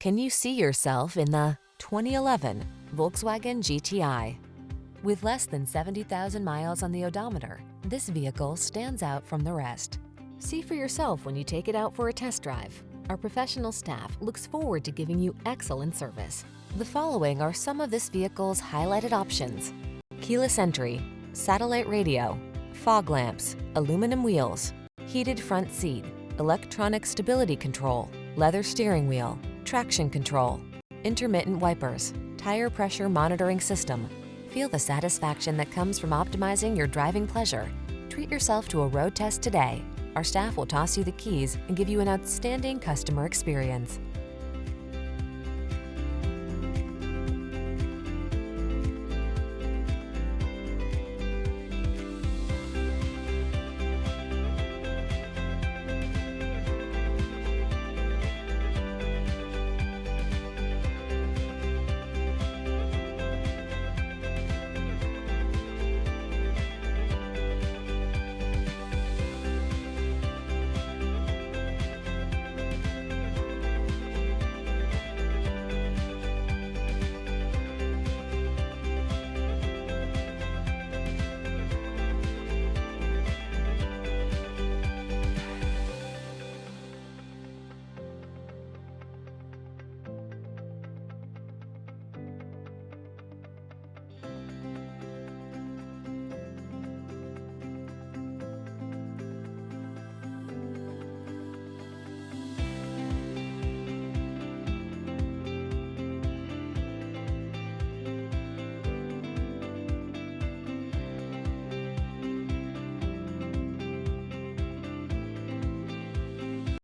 Can you see yourself in the 2011 Volkswagen GTI? With less than 70,000 miles on the odometer, this vehicle stands out from the rest. See for yourself when you take it out for a test drive. Our professional staff looks forward to giving you excellent service. The following are some of this vehicle's highlighted options: keyless entry, satellite radio, fog lamps, aluminum wheels, heated front seat, electronic stability control, leather steering wheel, traction control, intermittent wipers, tire pressure monitoring system. Feel the satisfaction that comes from optimizing your driving pleasure. Treat yourself to a road test today. Our staff will toss you the keys and give you an outstanding customer experience.